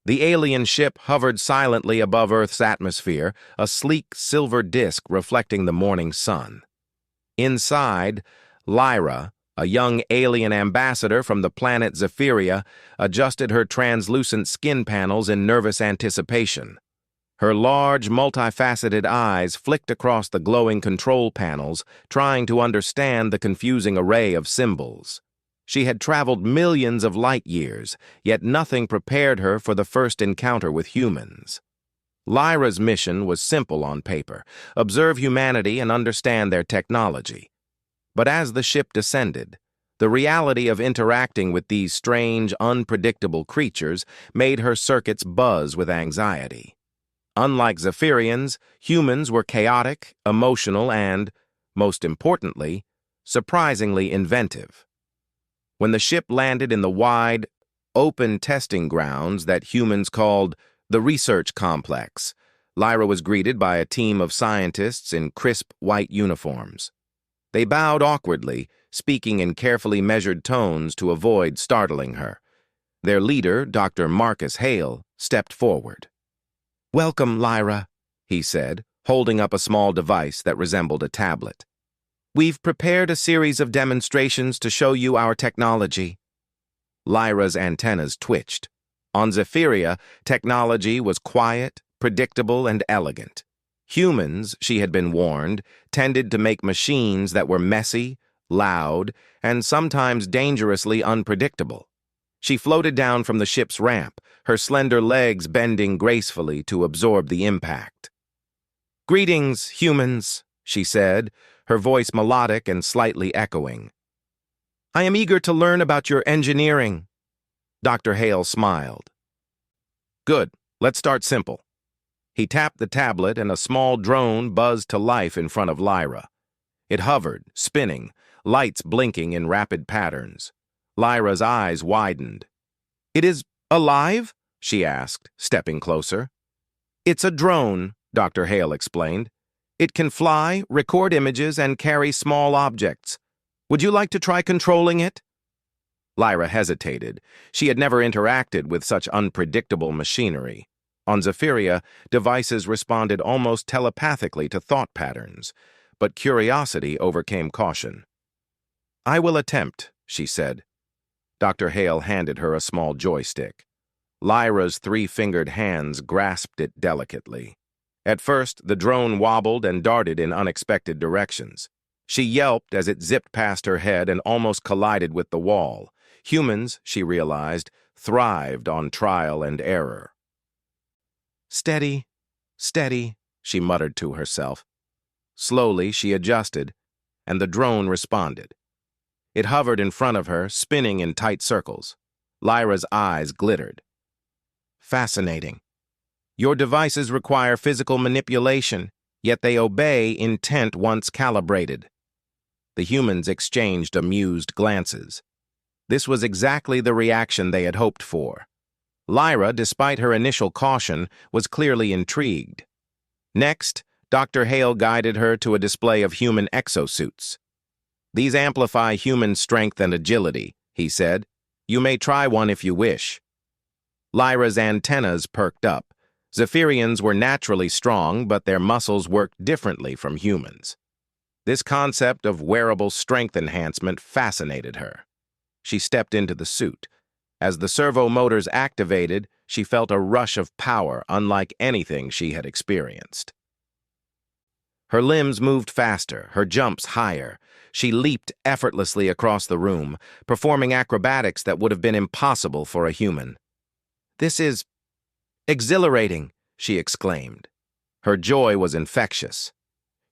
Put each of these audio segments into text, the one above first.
The alien ship hovered silently above Earth's atmosphere, a sleek silver disk reflecting the morning sun. Inside, Lyra, a young alien ambassador from the planet Zephyria, adjusted her translucent skin panels in nervous anticipation. Her large, multifaceted eyes flicked across the glowing control panels, trying to understand the confusing array of symbols. She had traveled millions of light years, yet nothing prepared her for the first encounter with humans. Lyra's mission was simple on paper: observe humanity and understand their technology. But as the ship descended, the reality of interacting with these strange, unpredictable creatures made her circuits buzz with anxiety. Unlike Zephyrians, humans were chaotic, emotional, and, most importantly, surprisingly inventive. When the ship landed in the wide, open testing grounds that humans called the research complex, Lyra was greeted by a team of scientists in crisp white uniforms. They bowed awkwardly, speaking in carefully measured tones to avoid startling her. Their leader, Dr. Marcus Hale, stepped forward. "Welcome, Lyra," he said, holding up a small device that resembled a tablet. "We've prepared a series of demonstrations to show you our technology." Lyra's antennas twitched. On Zephyria, technology was quiet, predictable, and elegant. Humans, she had been warned, tended to make machines that were messy, loud, and sometimes dangerously unpredictable. She floated down from the ship's ramp, her slender legs bending gracefully to absorb the impact. "Greetings, humans," she said, her voice melodic and slightly echoing. "I am eager to learn about your engineering." Dr. Hale smiled. "Good, let's start simple." He tapped the tablet and a small drone buzzed to life in front of Lyra. It hovered, spinning, lights blinking in rapid patterns. Lyra's eyes widened. "It is alive?" she asked, stepping closer. "It's a drone," Dr. Hale explained. "It can fly, record images, and carry small objects. Would you like to try controlling it?" Lyra hesitated. She had never interacted with such unpredictable machinery. On Zephyria, devices responded almost telepathically to thought patterns, but curiosity overcame caution. "I will attempt," she said. Dr. Hale handed her a small joystick. Lyra's three-fingered hands grasped it delicately. At first, the drone wobbled and darted in unexpected directions. She yelped as it zipped past her head and almost collided with the wall. Humans, she realized, thrived on trial and error. "Steady, steady," she muttered to herself. Slowly, she adjusted, and the drone responded. It hovered in front of her, spinning in tight circles. Lyra's eyes glittered. "Fascinating. Your devices require physical manipulation, yet they obey intent once calibrated." The humans exchanged amused glances. This was exactly the reaction they had hoped for. Lyra, despite her initial caution, was clearly intrigued. Next, Dr. Hale guided her to a display of human exosuits. "These amplify human strength and agility," he said. "You may try one if you wish." Lyra's antennas perked up. Zephyrians were naturally strong, but their muscles worked differently from humans. This concept of wearable strength enhancement fascinated her. She stepped into the suit. As the servo motors activated, she felt a rush of power unlike anything she had experienced. Her limbs moved faster, her jumps higher. She leaped effortlessly across the room, performing acrobatics that would have been impossible for a human. "This is exhilarating," she exclaimed. Her joy was infectious.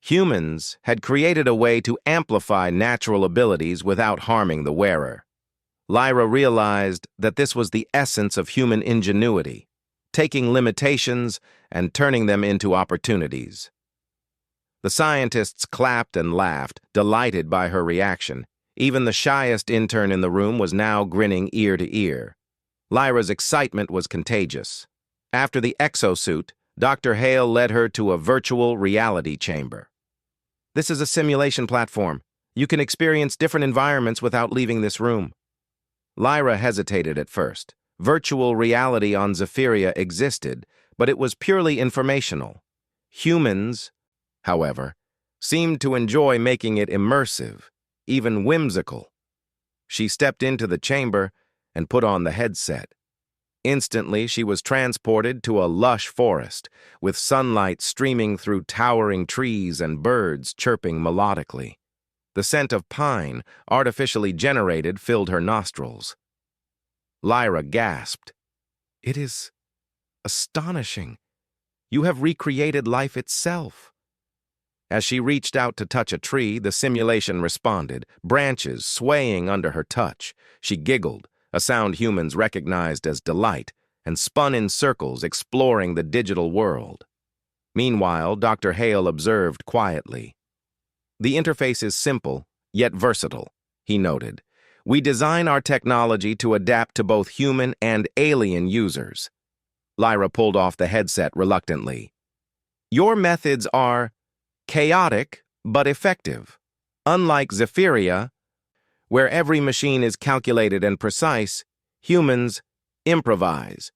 Humans had created a way to amplify natural abilities without harming the wearer. Lyra realized that this was the essence of human ingenuity, taking limitations and turning them into opportunities. The scientists clapped and laughed, delighted by her reaction. Even the shyest intern in the room was now grinning ear to ear. Lyra's excitement was contagious. After the exosuit, Dr. Hale led her to a virtual reality chamber. "This is a simulation platform. You can experience different environments without leaving this room." Lyra hesitated at first, Virtual reality on Zephyria existed, but it was purely informational. Humans, however, seemed to enjoy making it immersive, even whimsical. She stepped into the chamber and put on the headset. Instantly, she was transported to a lush forest, with sunlight streaming through towering trees and birds chirping melodically. The scent of pine, artificially generated, filled her nostrils. Lyra gasped. "It is astonishing. You have recreated life itself." As she reached out to touch a tree, the simulation responded, branches swaying under her touch. She giggled, a sound humans recognized as delight, and spun in circles, exploring the digital world. Meanwhile, Dr. Hale observed quietly. "The interface is simple, yet versatile," he noted. "We design our technology to adapt to both human and alien users." Lyra pulled off the headset reluctantly. "Your methods are chaotic but effective. Unlike Zephyria, where every machine is calculated and precise, humans improvise,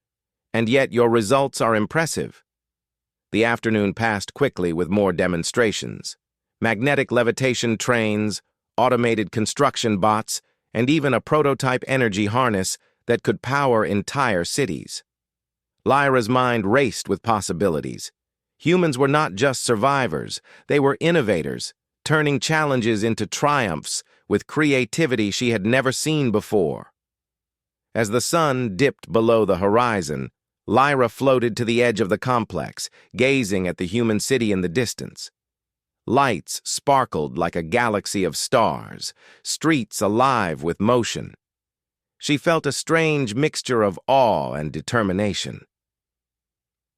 and yet your results are impressive." The afternoon passed quickly with more demonstrations. Magnetic levitation trains, automated construction bots, and even a prototype energy harness that could power entire cities. Lyra's mind raced with possibilities. Humans were not just survivors, they were innovators, turning challenges into triumphs with creativity she had never seen before. As the sun dipped below the horizon, Lyra floated to the edge of the complex, gazing at the human city in the distance. Lights sparkled like a galaxy of stars, streets alive with motion. She felt a strange mixture of awe and determination.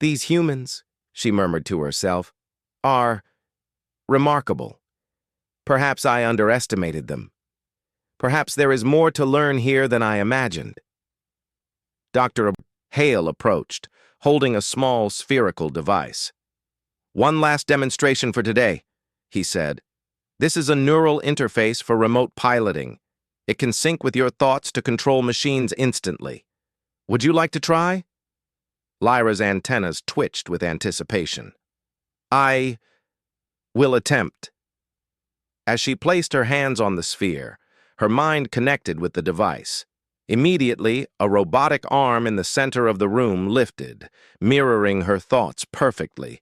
"These humans," she murmured to herself, "are remarkable. Perhaps I underestimated them. Perhaps there is more to learn here than I imagined." Dr. Hale approached, holding a small spherical device. "One last demonstration for today," he said. "This is a neural interface for remote piloting. It can sync with your thoughts to control machines instantly. Would you like to try?" Lyra's antennas twitched with anticipation. "I will attempt." As she placed her hands on the sphere, her mind connected with the device. Immediately, a robotic arm in the center of the room lifted, mirroring her thoughts perfectly.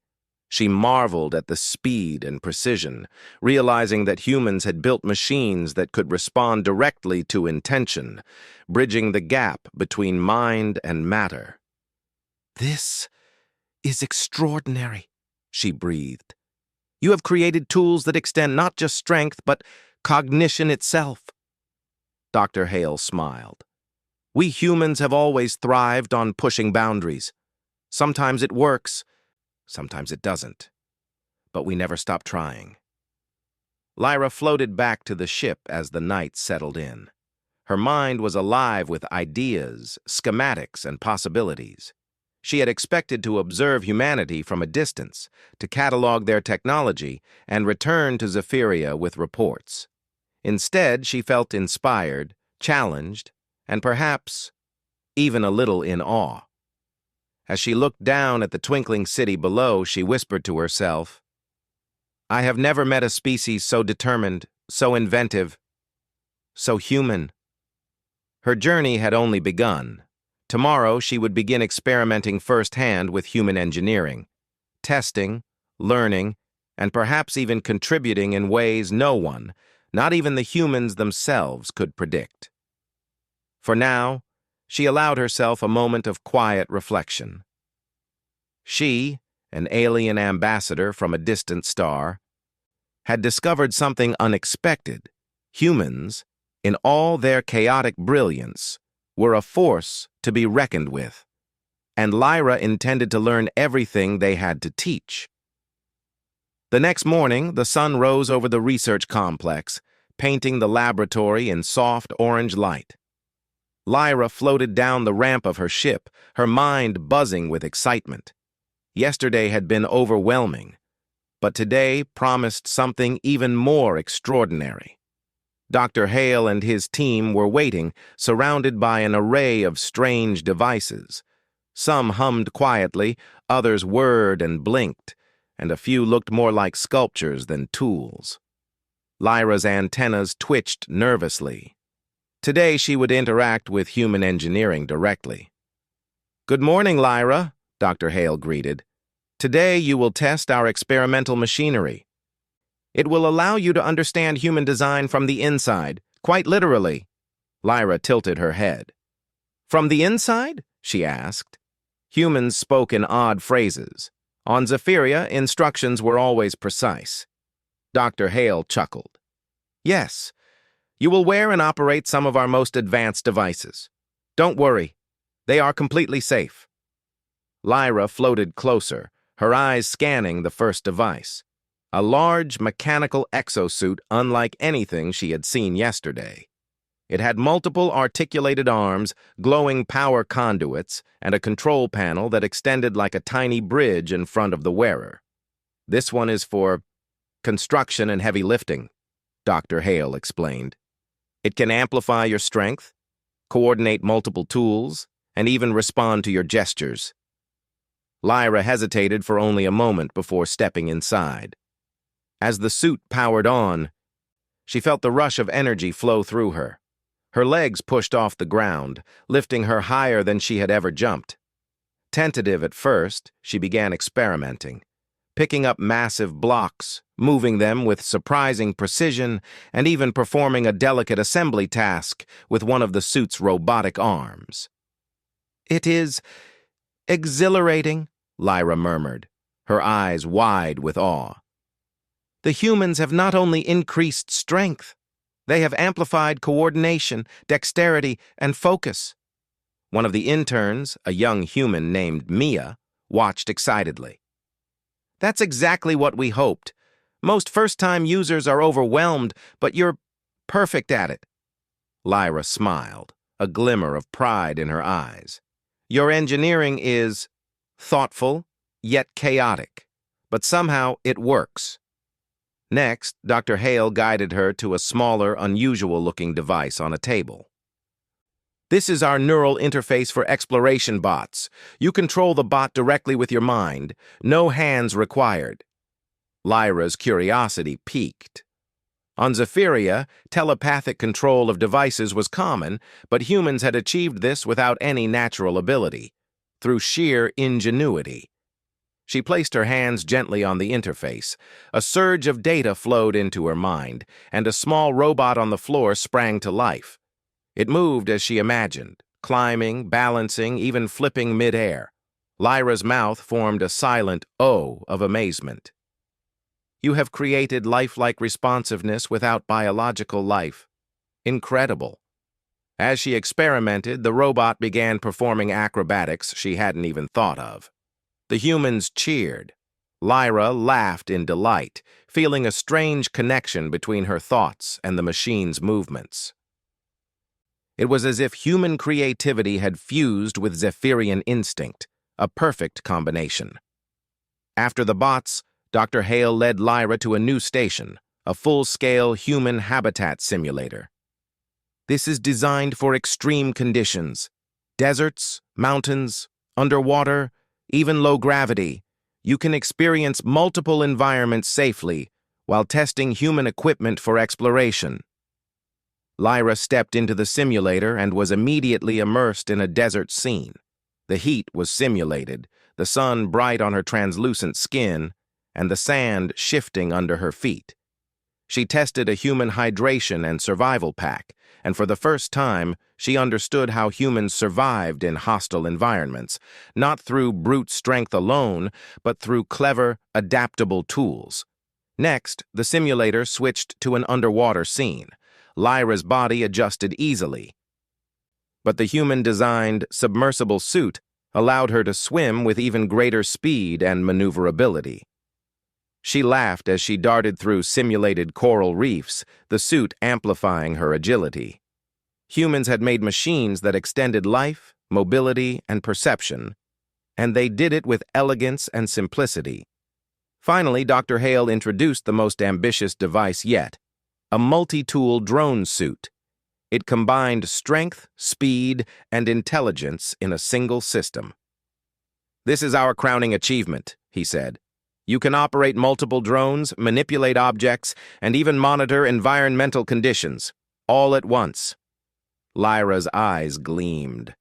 She marveled at the speed and precision, realizing that humans had built machines that could respond directly to intention, bridging the gap between mind and matter. "This is extraordinary," she breathed. "You have created tools that extend not just strength, but cognition itself." Dr. Hale smiled. "We humans have always thrived on pushing boundaries. Sometimes it works, sometimes it doesn't. But we never stop trying." Lyra floated back to the ship as the night settled in. Her mind was alive with ideas, schematics, and possibilities. She had expected to observe humanity from a distance, to catalog their technology, and return to Zephyria with reports. Instead, she felt inspired, challenged, and perhaps even a little in awe. As she looked down at the twinkling city below, she whispered to herself, "I have never met a species so determined, so inventive, so human." Her journey had only begun. Tomorrow, she would begin experimenting firsthand with human engineering, testing, learning, and perhaps even contributing in ways no one, not even the humans themselves, could predict. For now, she allowed herself a moment of quiet reflection. She, an alien ambassador from a distant star, had discovered something unexpected. Humans, in all their chaotic brilliance, were a force to be reckoned with, and Lyra intended to learn everything they had to teach. The next morning, the sun rose over the research complex, painting the laboratory in soft orange light. Lyra floated down the ramp of her ship, her mind buzzing with excitement. Yesterday had been overwhelming, but today promised something even more extraordinary. Dr. Hale and his team were waiting, surrounded by an array of strange devices. Some hummed quietly, others whirred and blinked, and a few looked more like sculptures than tools. Lyra's antennas twitched nervously. Today she would interact with human engineering directly. "Good morning, Lyra," Dr. Hale greeted. "Today you will test our experimental machinery. It will allow you to understand human design from the inside, quite literally." Lyra tilted her head. "From the inside?" she asked. Humans spoke in odd phrases. On Zephyria, instructions were always precise. Dr. Hale chuckled. "Yes, you will wear and operate some of our most advanced devices. Don't worry, they are completely safe." Lyra floated closer, her eyes scanning the first device. A large mechanical exosuit unlike anything she had seen yesterday. It had multiple articulated arms, glowing power conduits, and a control panel that extended like a tiny bridge in front of the wearer. "This one is for construction and heavy lifting," Dr. Hale explained. "It can amplify your strength, coordinate multiple tools, and even respond to your gestures." Lyra hesitated for only a moment before stepping inside. As the suit powered on, she felt the rush of energy flow through her. Her legs pushed off the ground, lifting her higher than she had ever jumped. Tentative at first, she began experimenting, picking up massive blocks, moving them with surprising precision, and even performing a delicate assembly task with one of the suit's robotic arms. "It is exhilarating," Lyra murmured, her eyes wide with awe. "The humans have not only increased strength, they have amplified coordination, dexterity, and focus." One of the interns, a young human named Mia, watched excitedly. "That's exactly what we hoped. Most first-time users are overwhelmed, but you're perfect at it." Lyra smiled, a glimmer of pride in her eyes. "Your engineering is thoughtful, yet chaotic, but somehow it works." Next, Dr. Hale guided her to a smaller, unusual-looking device on a table. "This is our neural interface for exploration bots. You control the bot directly with your mind. No hands required." Lyra's curiosity piqued. On Zephyria, telepathic control of devices was common, but humans had achieved this without any natural ability, through sheer ingenuity. She placed her hands gently on the interface. A surge of data flowed into her mind, and a small robot on the floor sprang to life. It moved as she imagined, climbing, balancing, even flipping mid-air. Lyra's mouth formed a silent O of amazement. "You have created lifelike responsiveness without biological life. Incredible." As she experimented, the robot began performing acrobatics she hadn't even thought of. The humans cheered. Lyra laughed in delight, feeling a strange connection between her thoughts and the machine's movements. It was as if human creativity had fused with Zephyrian instinct, a perfect combination. After the bots, Dr. Hale led Lyra to a new station, a full-scale human habitat simulator. "This is designed for extreme conditions. Deserts, mountains, underwater, even low gravity. You can experience multiple environments safely while testing human equipment for exploration." Lyra stepped into the simulator and was immediately immersed in a desert scene. The heat was simulated, the sun bright on her translucent skin, and the sand shifting under her feet. She tested a human hydration and survival pack, and for the first time, she understood how humans survived in hostile environments, not through brute strength alone, but through clever, adaptable tools. Next, the simulator switched to an underwater scene. Lyra's body adjusted easily, but the human-designed submersible suit allowed her to swim with even greater speed and maneuverability. She laughed as she darted through simulated coral reefs, the suit amplifying her agility. Humans had made machines that extended life, mobility, and perception, and they did it with elegance and simplicity. Finally, Dr. Hale introduced the most ambitious device yet, a multi-tool drone suit. It combined strength, speed, and intelligence in a single system. "This is our crowning achievement," he said. "You can operate multiple drones, manipulate objects, and even monitor environmental conditions, all at once." Lyra's eyes gleamed.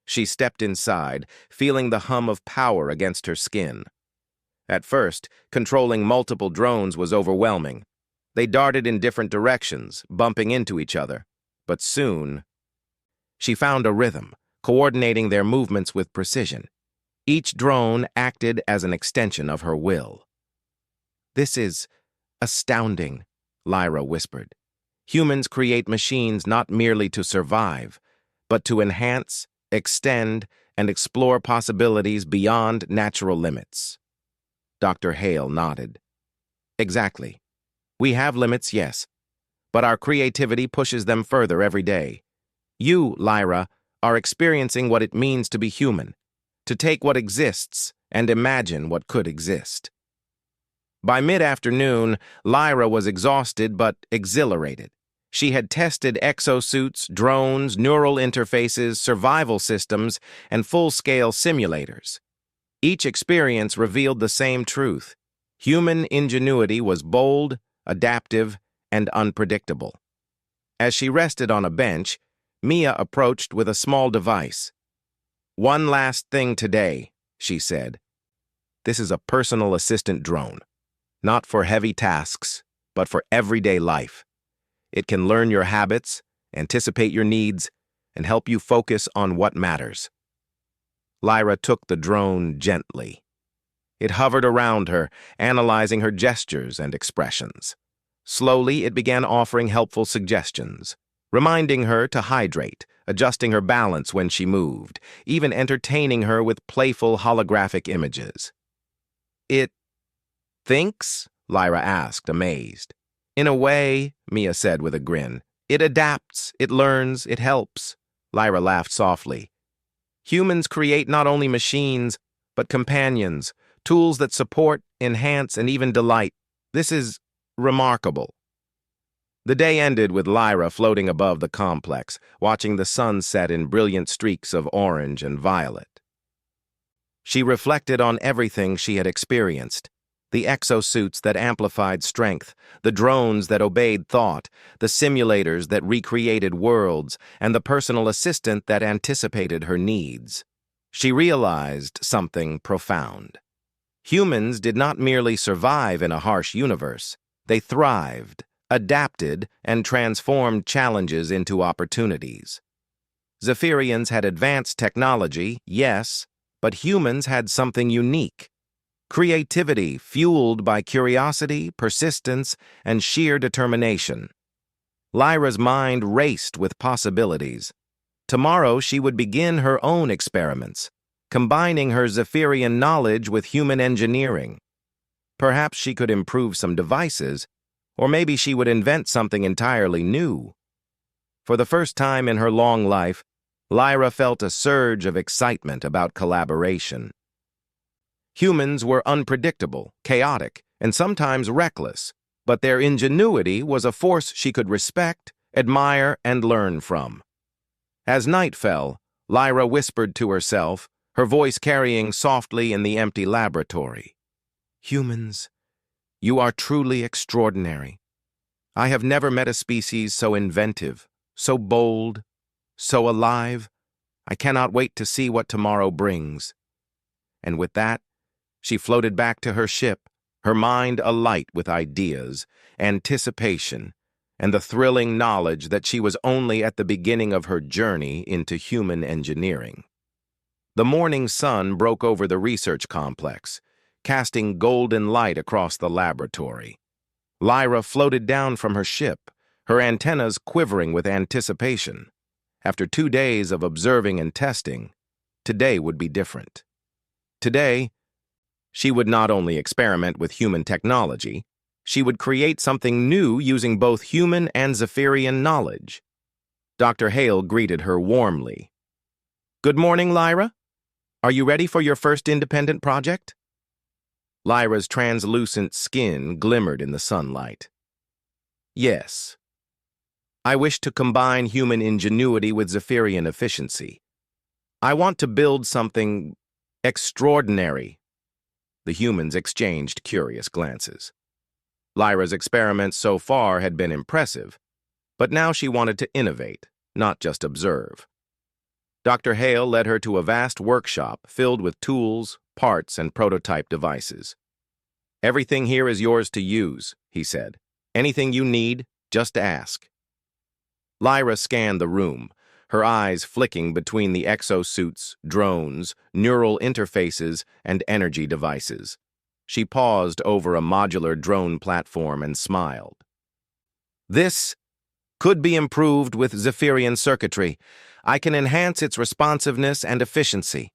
She stepped inside, feeling the hum of power against her skin. At first, controlling multiple drones was overwhelming. They darted in different directions, bumping into each other. But soon, she found a rhythm, coordinating their movements with precision. Each drone acted as an extension of her will. "This is astounding," Lyra whispered. "Humans create machines not merely to survive, but to enhance, extend, and explore possibilities beyond natural limits." Dr. Hale nodded. "Exactly. We have limits, yes, but our creativity pushes them further every day. You, Lyra, are experiencing what it means to be human, to take what exists and imagine what could exist." By mid-afternoon, Lyra was exhausted but exhilarated. She had tested exosuits, drones, neural interfaces, survival systems, and full-scale simulators. Each experience revealed the same truth. Human ingenuity was bold, adaptive, and unpredictable. As she rested on a bench, Mia approached with a small device. "One last thing today," she said. "This is a personal assistant drone. Not for heavy tasks, but for everyday life. It can learn your habits, anticipate your needs, and help you focus on what matters." Lyra took the drone gently. It hovered around her, analyzing her gestures and expressions. Slowly, it began offering helpful suggestions, reminding her to hydrate, adjusting her balance when she moved, even entertaining her with playful holographic images. "It thinks?" Lyra asked, amazed. "In a way," Mia said with a grin. "It adapts, it learns, it helps." Lyra laughed softly. "Humans create not only machines, but companions, tools that support, enhance, and even delight. This is remarkable." The day ended with Lyra floating above the complex, watching the sun set in brilliant streaks of orange and violet. She reflected on everything she had experienced: the exosuits that amplified strength, the drones that obeyed thought, the simulators that recreated worlds, and the personal assistant that anticipated her needs. She realized something profound. Humans did not merely survive in a harsh universe. They thrived, adapted, and transformed challenges into opportunities. Zephyrians had advanced technology, yes, but humans had something unique: creativity fueled by curiosity, persistence, and sheer determination. Lyra's mind raced with possibilities. Tomorrow she would begin her own experiments, combining her Zephyrian knowledge with human engineering. Perhaps she could improve some devices, or maybe she would invent something entirely new. For the first time in her long life, Lyra felt a surge of excitement about collaboration. Humans were unpredictable, chaotic, and sometimes reckless, but their ingenuity was a force she could respect, admire, and learn from. As night fell, Lyra whispered to herself, her voice carrying softly in the empty laboratory. "Humans, you are truly extraordinary. I have never met a species so inventive, so bold, so alive. I cannot wait to see what tomorrow brings." And with that, she floated back to her ship, her mind alight with ideas, anticipation, and the thrilling knowledge that she was only at the beginning of her journey into human engineering. The morning sun broke over the research complex, casting golden light across the laboratory. Lyra floated down from her ship, her antennas quivering with anticipation. After 2 days of observing and testing, today would be different. Today, she would not only experiment with human technology, she would create something new using both human and Zephyrian knowledge. Dr. Hale greeted her warmly. "Good morning, Lyra. Are you ready for your first independent project?" Lyra's translucent skin glimmered in the sunlight. Yes. I wish to combine human ingenuity with Zephyrian efficiency. I want to build something extraordinary. The humans exchanged curious glances. Lyra's experiments so far had been impressive, but now she wanted to innovate, not just observe. Dr. Hale led her to a vast workshop filled with tools, parts, and prototype devices. "Everything here is yours to use," he said. "Anything you need, just ask." Lyra scanned the room, her eyes flicking between the exosuits, drones, neural interfaces, and energy devices. She paused over a modular drone platform and smiled. "This could be improved with Zephyrian circuitry. I can enhance its responsiveness and efficiency."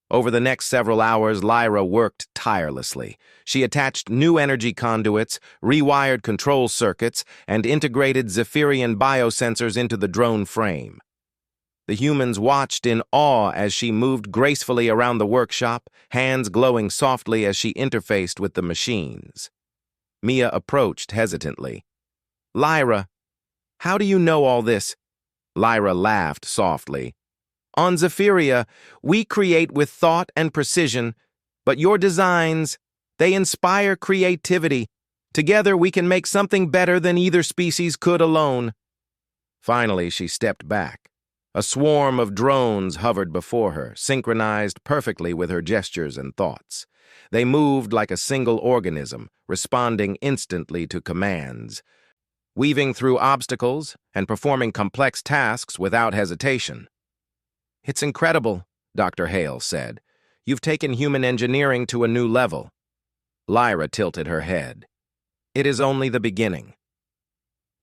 Over the next several hours, Lyra worked tirelessly. She attached new energy conduits, rewired control circuits, and integrated Zephyrian biosensors into the drone frame. The humans watched in awe as she moved gracefully around the workshop, hands glowing softly as she interfaced with the machines. Mia approached hesitantly. "Lyra, how do you know all this?" Lyra laughed softly. "On Zephyria, we create with thought and precision, but your designs, they inspire creativity. Together we can make something better than either species could alone." Finally, she stepped back. A swarm of drones hovered before her, synchronized perfectly with her gestures and thoughts. They moved like a single organism, responding instantly to commands, weaving through obstacles and performing complex tasks without hesitation. "It's incredible," Dr. Hale said. "You've taken human engineering to a new level." Lyra tilted her head. "It is only the beginning."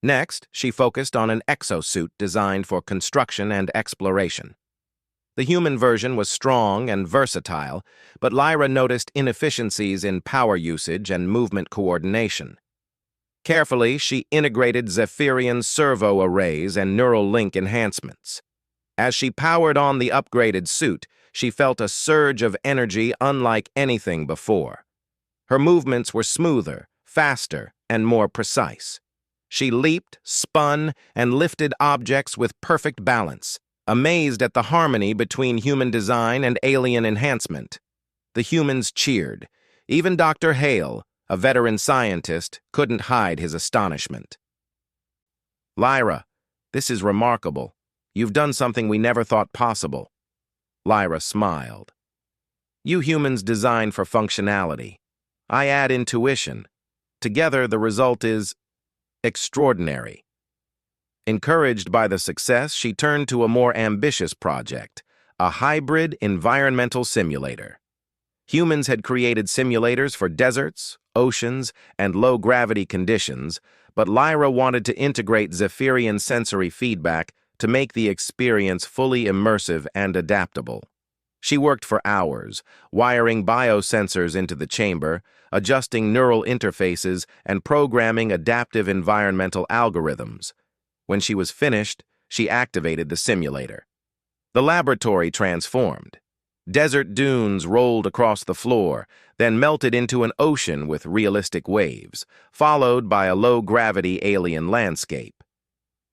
Next, she focused on an exosuit designed for construction and exploration. The human version was strong and versatile, but Lyra noticed inefficiencies in power usage and movement coordination. Carefully, she integrated Zephyrian servo arrays and neural link enhancements. As she powered on the upgraded suit, she felt a surge of energy unlike anything before. Her movements were smoother, faster, and more precise. She leaped, spun, and lifted objects with perfect balance, amazed at the harmony between human design and alien enhancement. The humans cheered. Even Dr. Hale, a veteran scientist, couldn't hide his astonishment. "Lyra, this is remarkable. You've done something we never thought possible." Lyra smiled. "You humans design for functionality. I add intuition. Together, the result is extraordinary." Encouraged by the success, she turned to a more ambitious project, a hybrid environmental simulator. Humans had created simulators for deserts, oceans, and low-gravity conditions, but Lyra wanted to integrate Zephyrian sensory feedback to make the experience fully immersive and adaptable. She worked for hours, wiring biosensors into the chamber, adjusting neural interfaces, and programming adaptive environmental algorithms. When she was finished, she activated the simulator. The laboratory transformed. Desert dunes rolled across the floor, then melted into an ocean with realistic waves, followed by a low-gravity alien landscape.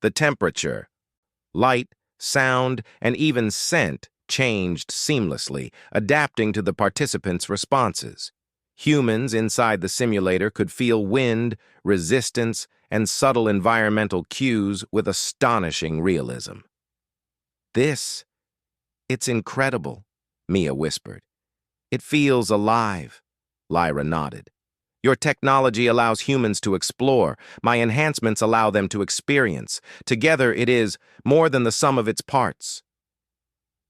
The temperature, light, sound, and even scent changed seamlessly, adapting to the participants' responses. Humans inside the simulator could feel wind, resistance, and subtle environmental cues with astonishing realism. "It's incredible," Mia whispered. "It feels alive." Lyra nodded. "Your technology allows humans to explore. My enhancements allow them to experience. Together, it is more than the sum of its parts."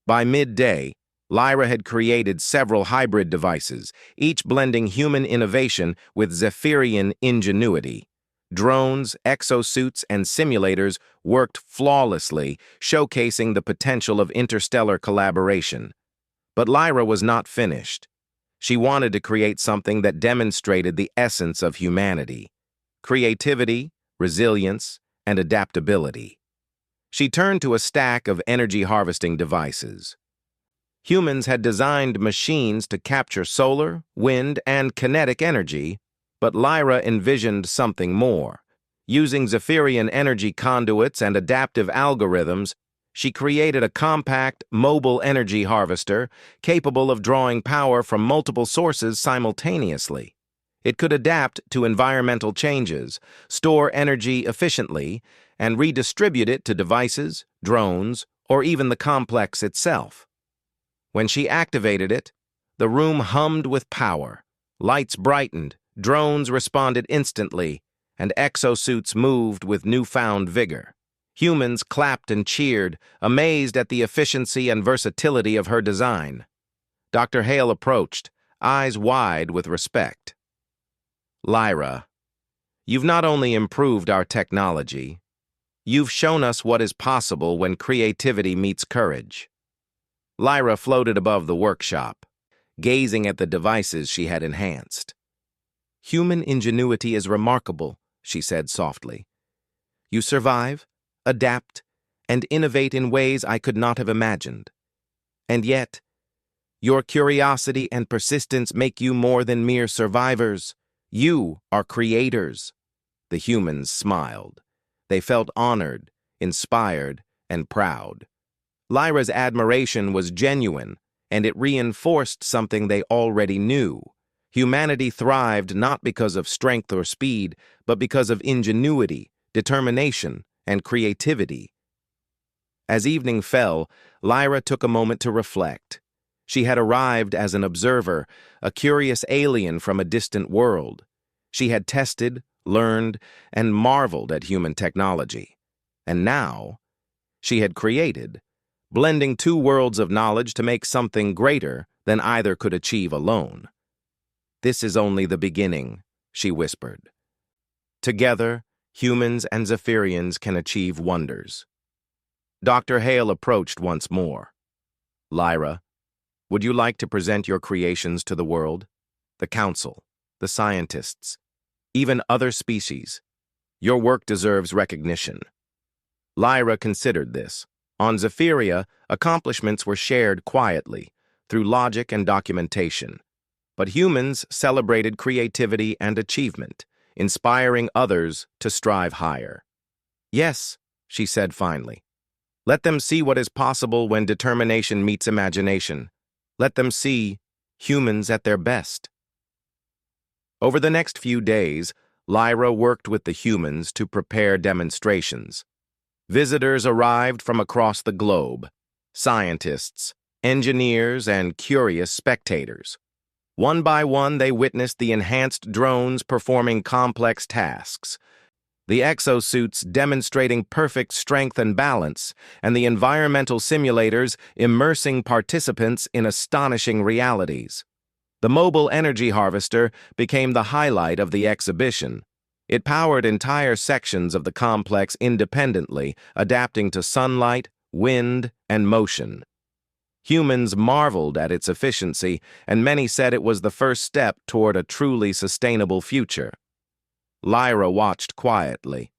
By midday, Lyra had created several hybrid devices, each blending human innovation with Zephyrian ingenuity. Drones, exosuits, and simulators worked flawlessly, showcasing the potential of interstellar collaboration. But Lyra was not finished. She wanted to create something that demonstrated the essence of humanity: creativity, resilience, and adaptability. She turned to a stack of energy-harvesting devices. Humans had designed machines to capture solar, wind, and kinetic energy, but Lyra envisioned something more: Using Zephyrian energy conduits and adaptive algorithms, she created a compact, mobile energy harvester capable of drawing power from multiple sources simultaneously. It could adapt to environmental changes, store energy efficiently, and redistribute it to devices, drones, or even the complex itself. When she activated it, the room hummed with power. Lights brightened, drones responded instantly, and exosuits moved with newfound vigor. Humans clapped and cheered, amazed at the efficiency and versatility of her design. Dr. Hale approached, eyes wide with respect. "Lyra, you've not only improved our technology, you've shown us what is possible when creativity meets courage." Lyra floated above the workshop, gazing at the devices she had enhanced. "Human ingenuity is remarkable," she said softly. "You survive, adapt, and innovate in ways I could not have imagined. And yet, your curiosity and persistence make you more than mere survivors. You are creators." The humans smiled. They felt honored, inspired, and proud. Lyra's admiration was genuine, and it reinforced something they already knew. Humanity thrived not because of strength or speed, but because of ingenuity, determination, and creativity. As evening fell, Lyra took a moment to reflect. She had arrived as an observer, a curious alien from a distant world. She had tested, learned, and marveled at human technology. And now, she had created, blending two worlds of knowledge to make something greater than either could achieve alone. "This is only the beginning," she whispered. "Together, humans and Zephyrians can achieve wonders." Dr. Hale approached once more. "Lyra, would you like to present your creations to the world? The council, the scientists, even other species. Your work deserves recognition." Lyra considered this. On Zephyria, accomplishments were shared quietly, through logic and documentation. But humans celebrated creativity and achievement, inspiring others to strive higher. "Yes," she said finally. "Let them see what is possible when determination meets imagination. Let them see humans at their best." Over the next few days, Lyra worked with the humans to prepare demonstrations. Visitors arrived from across the globe, scientists, engineers, and curious spectators. One by one, they witnessed the enhanced drones performing complex tasks, the exosuits demonstrating perfect strength and balance, and the environmental simulators immersing participants in astonishing realities. The mobile energy harvester became the highlight of the exhibition. It powered entire sections of the complex independently, adapting to sunlight, wind, and motion. Humans marveled at its efficiency, and many said it was the first step toward a truly sustainable future. Lyra watched quietly,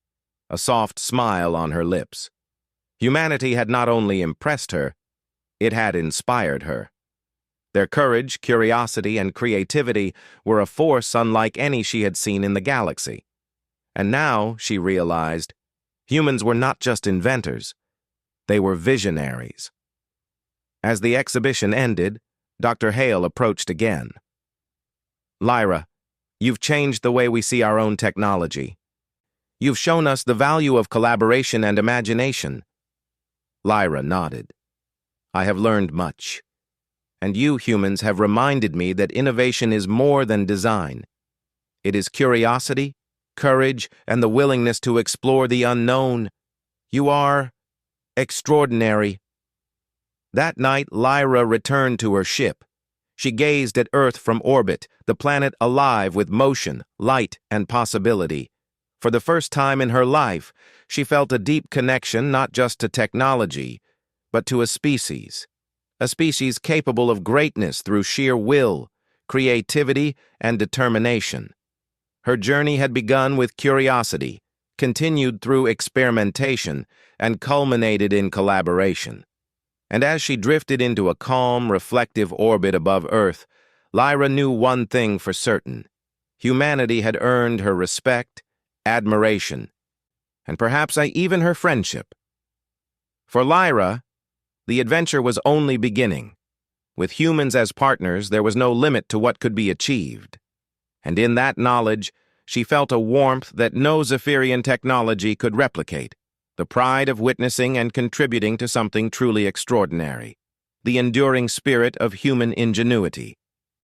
a soft smile on her lips. Humanity had not only impressed her, it had inspired her. Their courage, curiosity, and creativity were a force unlike any she had seen in the galaxy. And now, she realized, humans were not just inventors, they were visionaries. As the exhibition ended, Dr. Hale approached again. "Lyra, you've changed the way we see our own technology. You've shown us the value of collaboration and imagination." Lyra nodded. "I have learned much. And you humans have reminded me that innovation is more than design. It is curiosity, courage, and the willingness to explore the unknown. You are extraordinary." That night, Lyra returned to her ship. She gazed at Earth from orbit, the planet alive with motion, light, and possibility. For the first time in her life, she felt a deep connection not just to technology, but to a species capable of greatness through sheer will, creativity, and determination. Her journey had begun with curiosity, continued through experimentation, and culminated in collaboration. And as she drifted into a calm, reflective orbit above Earth, Lyra knew one thing for certain. Humanity had earned her respect, admiration, and perhaps even her friendship. For Lyra, the adventure was only beginning. With humans as partners, there was no limit to what could be achieved. And in that knowledge, she felt a warmth that no Zephyrian technology could replicate, the pride of witnessing and contributing to something truly extraordinary, the enduring spirit of human ingenuity.